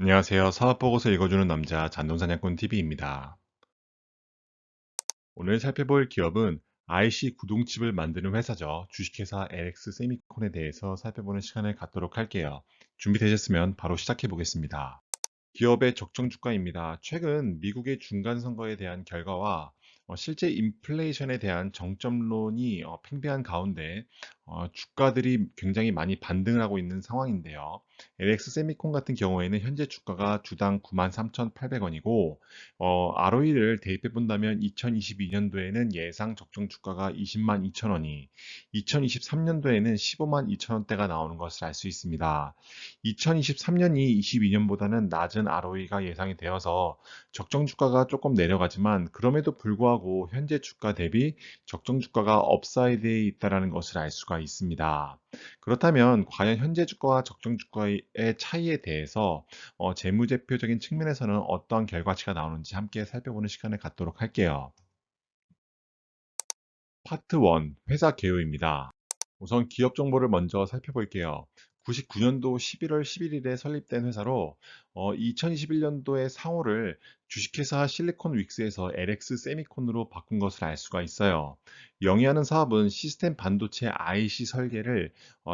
안녕하세요. 사업보고서 읽어주는 남자 잔돈사냥꾼 TV입니다. 오늘 살펴볼 기업은 IC 구동칩을 만드는 회사죠. 주식회사 LX 세미콘에 대해서 살펴보는 시간을 갖도록 할게요. 준비되셨으면 바로 시작해 보겠습니다. 기업의 적정 주가입니다. 최근 미국의 중간 선거에 대한 결과와 실제 인플레이션에 대한 정점론이 팽배한 가운데 주가들이 굉장히 많이 반등을 하고 있는 상황인데요. LX 세미콘 같은 경우에는 현재 주가가 주당 93,800원이고 ROE를 대입해 본다면 2022년도에는 예상 적정 주가가 20만 2천원이 2023년도에는 15만 2천원대가 나오는 것을 알 수 있습니다. 2023년이 22년보다는 낮은 ROE가 예상이 되어서 적정 주가가 조금 내려가지만 그럼에도 불구하고 현재 주가 대비 적정 주가가 업사이드에 있다는 것을 알 수가 있습니다. 그렇다면 과연 현재 주가와 적정 주가의 차이에 대해서 재무제표적인 측면에서는 어떠한 결과치가 나오는지 함께 살펴보는 시간을 갖도록 할게요. 파트 1, 회사 개요입니다. 우선 기업 정보를 먼저 살펴볼게요. 99년도 11월 11일에 설립된 회사로 2021년도에 상호를 주식회사 실리콘 윅스에서 LX 세미콘으로 바꾼 것을 알 수가 있어요. 영위하는 사업은 시스템 반도체 IC 설계를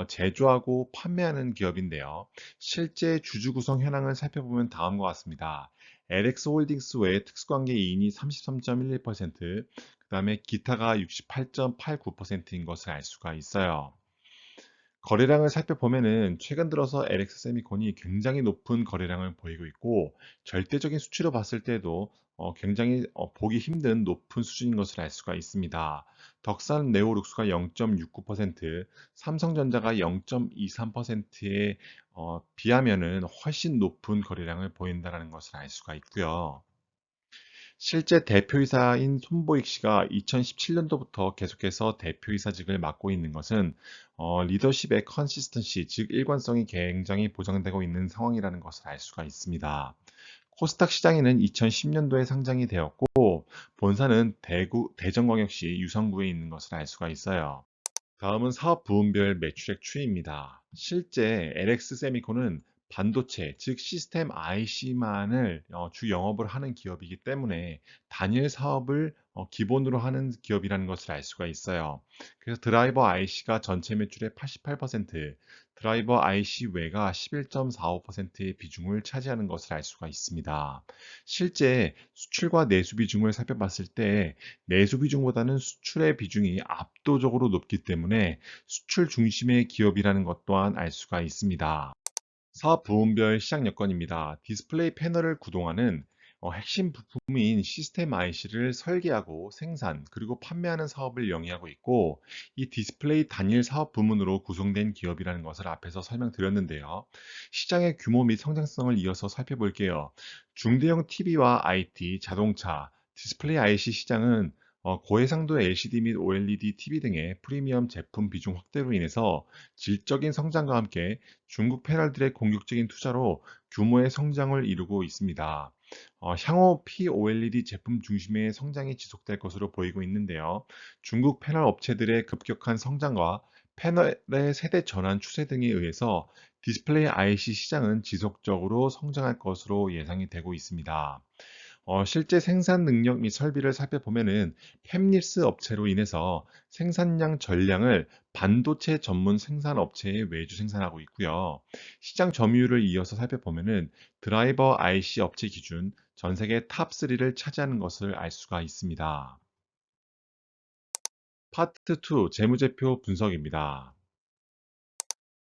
제조하고 판매하는 기업인데요. 실제 주주 구성 현황을 살펴보면 다음과 같습니다. LX 홀딩스 외 특수관계 이인이 33.11%, 그 다음에 기타가 68.89%인 것을 알 수가 있어요. 거래량을 살펴보면은 최근 들어서 LX 세미콘이 굉장히 높은 거래량을 보이고 있고 절대적인 수치로 봤을 때도 굉장히 보기 힘든 높은 수준인 것을 알 수가 있습니다. 덕산 네오룩스가 0.69%, 삼성전자가 0.23%에 비하면은 훨씬 높은 거래량을 보인다는 것을 알 수가 있고요. 실제 대표이사인 손보익 씨가 2017년도부터 계속해서 대표이사직을 맡고 있는 것은 리더십의 컨시스턴시, 즉 일관성이 굉장히 보장되고 있는 상황이라는 것을 알 수가 있습니다. 코스닥 시장에는 2010년도에 상장이 되었고 본사는 대구 대전광역시 유성구에 있는 것을 알 수가 있어요. 다음은 사업 부문별 매출액 추이입니다. 실제 LX 세미콘은 반도체, 즉 시스템 IC만을 주 영업을 하는 기업이기 때문에 단일 사업을 기본으로 하는 기업이라는 것을 알 수가 있어요. 그래서 드라이버 IC가 전체 매출의 88%, 드라이버 IC 외가 11.45%의 비중을 차지하는 것을 알 수가 있습니다. 실제 수출과 내수 비중을 살펴봤을 때 내수 비중보다는 수출의 비중이 압도적으로 높기 때문에 수출 중심의 기업이라는 것 또한 알 수가 있습니다. 사업 부문별 시장 여건입니다. 디스플레이 패널을 구동하는 핵심 부품인 시스템 IC를 설계하고 생산 그리고 판매하는 사업을 영위하고 있고 이 디스플레이 단일 사업 부문으로 구성된 기업이라는 것을 앞에서 설명드렸는데요. 시장의 규모 및 성장성을 이어서 살펴볼게요. 중대형 TV와 IT, 자동차, 디스플레이 IC 시장은 고해상도 LCD 및 OLED TV 등의 프리미엄 제품 비중 확대로 인해서 질적인 성장과 함께 중국 패널들의 공격적인 투자로 규모의 성장을 이루고 있습니다. 향후 POLED 제품 중심의 성장이 지속될 것으로 보이고 있는데요. 중국 패널 업체들의 급격한 성장과 패널의 세대 전환 추세 등에 의해서 디스플레이 IC 시장은 지속적으로 성장할 것으로 예상이 되고 있습니다. 실제 생산 능력 및 설비를 살펴보면은 팹립스 업체로 인해서 생산량 전량을 반도체 전문 생산 업체에 외주 생산하고 있고요. 시장 점유율을 이어서 살펴보면은 드라이버 IC 업체 기준 전 세계 탑 3를 차지하는 것을 알 수가 있습니다. 파트 2 재무제표 분석입니다.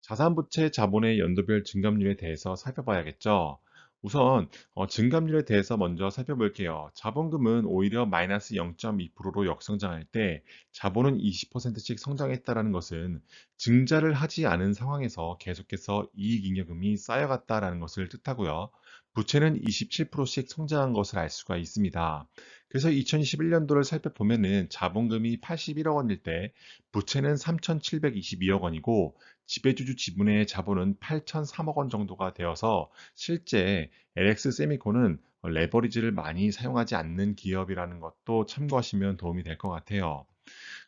자산부채 자본의 연도별 증감률에 대해서 살펴봐야겠죠. 우선 증감률에 대해서 먼저 살펴볼게요. 자본금은 오히려 마이너스 0.2%로 역성장할 때 자본은 20%씩 성장했다는 것은 증자를 하지 않은 상황에서 계속해서 이익잉여금이 쌓여갔다는 것을 뜻하고요. 부채는 27%씩 성장한 것을 알 수가 있습니다. 그래서 2021년도를 살펴보면은 자본금이 81억 원일 때 부채는 3,722억 원이고 지배주주 지분의 자본은 8,003억 원 정도가 되어서 실제 LX 세미콘은 레버리지를 많이 사용하지 않는 기업이라는 것도 참고하시면 도움이 될 것 같아요.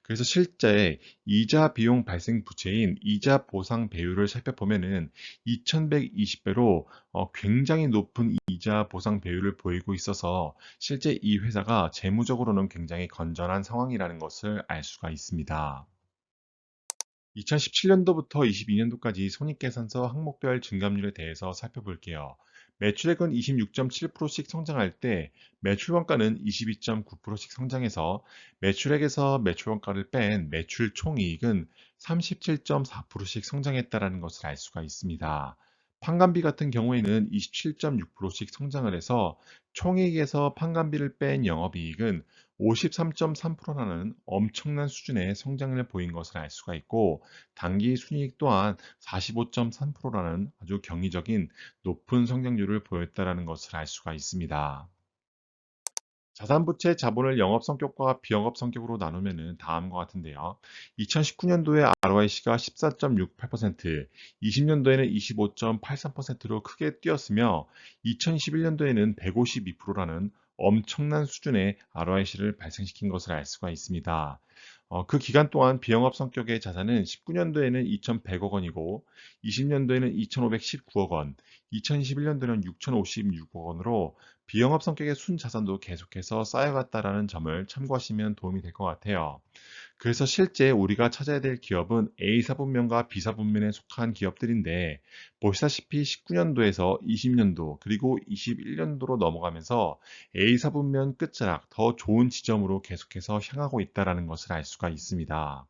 그래서 실제 이자 비용 발생 부채인 이자 보상 배율을 살펴보면은 2120배로 굉장히 높은 이자 보상 배율을 보이고 있어서 실제 이 회사가 재무적으로는 굉장히 건전한 상황이라는 것을 알 수가 있습니다. 2017년도부터 22년도까지 손익계산서 항목별 증감률에 대해서 살펴볼게요. 매출액은 26.7%씩 성장할 때 매출 원가는 22.9%씩 성장해서 매출액에서 매출 원가를 뺀 매출 총이익은 37.4%씩 성장했다는 것을 알 수가 있습니다. 판관비 같은 경우에는 27.6%씩 성장을 해서 총이익에서 판관비를 뺀 영업이익은 53.3%라는 엄청난 수준의 성장을 보인 것을 알 수가 있고, 단기 순이익 또한 45.3%라는 아주 경이적인 높은 성장률을 보였다는 것을 알 수가 있습니다. 자산부채 자본을 영업 성격과 비영업 성격으로 나누면 다음과 같은데요. 2019년도에 ROIC가 14.68%, 20년도에는 25.83%로 크게 뛰었으며 2021년도에는 152%라는 엄청난 수준의 ROIC를 발생시킨 것을 알 수가 있습니다. 그 기간 동안 비영업 성격의 자산은 19년도에는 2,100억 원이고 20년도에는 2,519억 원, 2021년도에는 6,056억 원으로 비영업 성격의 순자산도 계속해서 쌓여갔다라는 점을 참고하시면 도움이 될 것 같아요. 그래서 실제 우리가 찾아야 될 기업은 A사분면과 B사분면에 속한 기업들인데, 보시다시피 19년도에서 20년도 그리고 21년도로 넘어가면서 A사분면 끝자락 더 좋은 지점으로 계속해서 향하고 있다는 것을 알 수가 있습니다.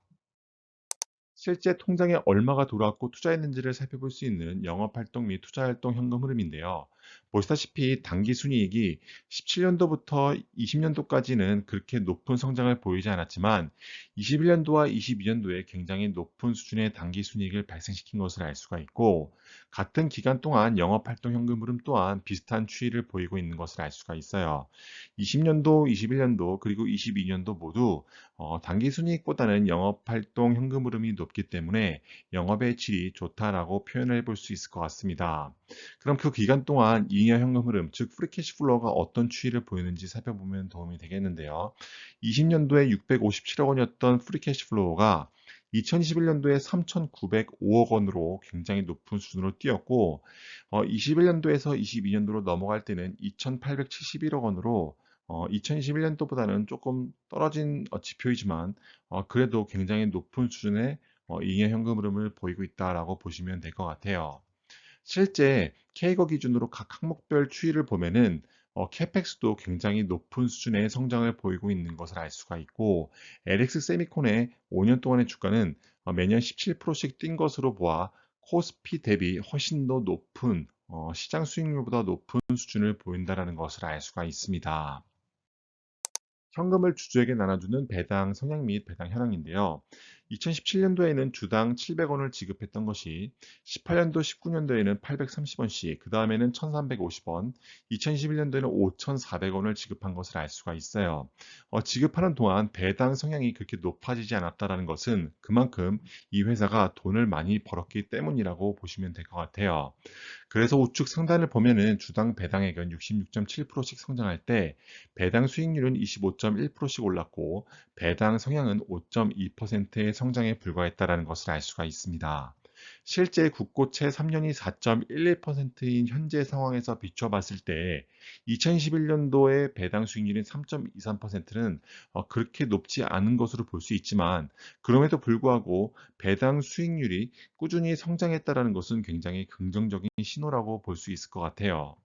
실제 통장에 얼마가 들어왔고 투자했는지를 살펴볼 수 있는 영업활동 및 투자활동 현금 흐름인데요. 보시다시피 당기 순이익이 17년도부터 20년도까지는 그렇게 높은 성장을 보이지 않았지만 21년도와 22년도에 굉장히 높은 수준의 당기 순이익을 발생시킨 것을 알 수가 있고, 같은 기간 동안 영업활동 현금 흐름 또한 비슷한 추이를 보이고 있는 것을 알 수가 있어요. 20년도, 21년도 그리고 22년도 모두 단기 순이익보다는 영업활동 현금 흐름이 높기 때문에 영업의 질이 좋다라고 표현을 해볼 수 있을 것 같습니다. 그럼 그 기간 동안 잉여 현금 흐름, 즉 프리캐시플로우가 어떤 추이를 보이는지 살펴보면 도움이 되겠는데요. 20년도에 657억 원이었던 프리캐시플로우가 2021년도에 3,905억 원으로 굉장히 높은 수준으로 뛰었고, 21년도에서 22년도로 넘어갈 때는 2,871억 원으로 2021년도보다는 조금 떨어진 지표이지만 그래도 굉장히 높은 수준의 잉여 현금 흐름을 보이고 있다라고 보시면 될 것 같아요. 실제 K거 기준으로 각 항목별 추이를 보면은 캐펙스도 굉장히 높은 수준의 성장을 보이고 있는 것을 알 수가 있고, LX 세미콘의 5년 동안의 주가는 매년 17%씩 뛴 것으로 보아 코스피 대비 훨씬 더 높은 시장 수익률보다 높은 수준을 보인다는 것을 알 수가 있습니다. 현금을 주주에게 나눠주는 배당 성향 및 배당 현황인데요. 2017년도에는 주당 700원을 지급했던 것이 18년도, 19년도에는 830원씩, 그 다음에는 1350원, 2021년도에는 5400원을 지급한 것을 알 수가 있어요. 지급하는 동안 배당 성향이 그렇게 높아지지 않았다는 것은 그만큼 이 회사가 돈을 많이 벌었기 때문이라고 보시면 될 것 같아요. 그래서 우측 상단을 보면은 주당 배당액은 66.7%씩 성장할 때 배당 수익률은 25.1%씩 올랐고 배당 성향은 5.2%의 성장에 불과했다는 것을 알 수가 있습니다. 실제 국고채 3년이 4.11%인 현재 상황에서 비춰봤을 때 2021년도의 배당 수익률인 3.23%는 그렇게 높지 않은 것으로 볼 수 있지만, 그럼에도 불구하고 배당 수익률이 꾸준히 성장했다는 것은 굉장히 긍정적인 신호라고 볼 수 있을 것 같아요.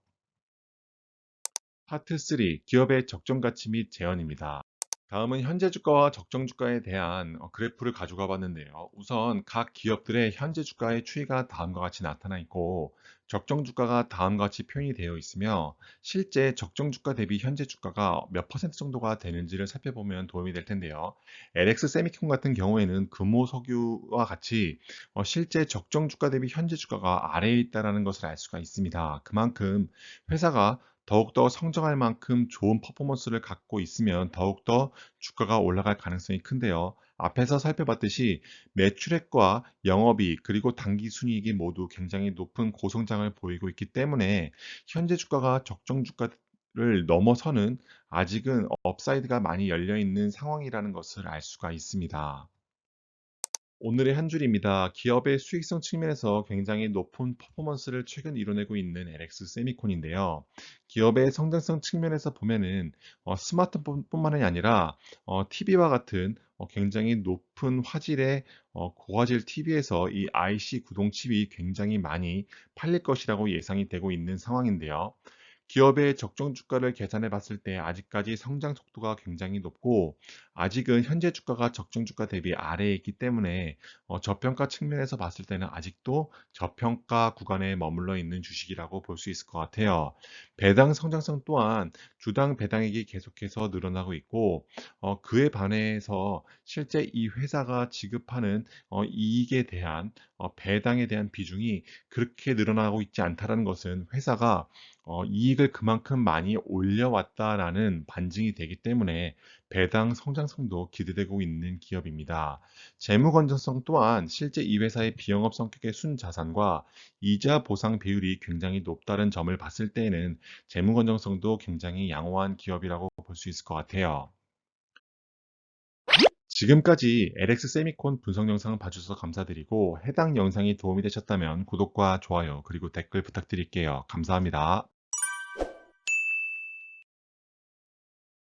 파트 3. 기업의 적정 가치 및 재현입니다. 다음은 현재 주가와 적정 주가에 대한 그래프를 가져가 봤는데요. 우선 각 기업들의 현재 주가의 추이가 다음과 같이 나타나 있고, 적정 주가가 다음과 같이 표현이 되어 있으며, 실제 적정 주가 대비 현재 주가가 몇 퍼센트 정도가 되는지를 살펴보면 도움이 될 텐데요. LX 세미콘 같은 경우에는 금호 석유와 같이 실제 적정 주가 대비 현재 주가가 아래에 있다는 것을 알 수가 있습니다. 그만큼 회사가 더욱더 성장할 만큼 좋은 퍼포먼스를 갖고 있으면 더욱더 주가가 올라갈 가능성이 큰데요. 앞에서 살펴봤듯이 매출액과 영업이익 그리고 당기 순이익이 모두 굉장히 높은 고성장을 보이고 있기 때문에 현재 주가가 적정 주가 를 넘어서는 아직은 업사이드가 많이 열려 있는 상황이라는 것을 알 수가 있습니다. 오늘의 한 줄입니다. 기업의 수익성 측면에서 굉장히 높은 퍼포먼스를 최근 이뤄내고 있는 LX 세미콘인데요. 기업의 성장성 측면에서 보면은 스마트폰뿐만이 아니라 TV와 같은 굉장히 높은 화질의 고화질 TV에서 이 IC 구동 칩이 굉장히 많이 팔릴 것이라고 예상이 되고 있는 상황인데요. 기업의 적정 주가를 계산해 봤을 때 아직까지 성장 속도가 굉장히 높고 아직은 현재 주가가 적정 주가 대비 아래에 있기 때문에 저평가 측면에서 봤을 때는 아직도 저평가 구간에 머물러 있는 주식이라고 볼 수 있을 것 같아요. 배당 성장성 또한 주당 배당액이 계속해서 늘어나고 있고 그에 반해서 실제 이 회사가 지급하는 이익에 대한 배당에 대한 비중이 그렇게 늘어나고 있지 않다라는 것은 회사가 이익을 그만큼 많이 올려왔다라는 반증이 되기 때문에 배당 성장성도 기대되고 있는 기업입니다. 재무 건전성 또한 실제 이 회사의 비영업 성격의 순자산과 이자 보상 비율이 굉장히 높다는 점을 봤을 때에는 재무 건전성도 굉장히 양호한 기업이라고 볼 수 있을 것 같아요. 지금까지 LX 세미콘 분석 영상을 봐주셔서 감사드리고 해당 영상이 도움이 되셨다면 구독과 좋아요 그리고 댓글 부탁드릴게요. 감사합니다.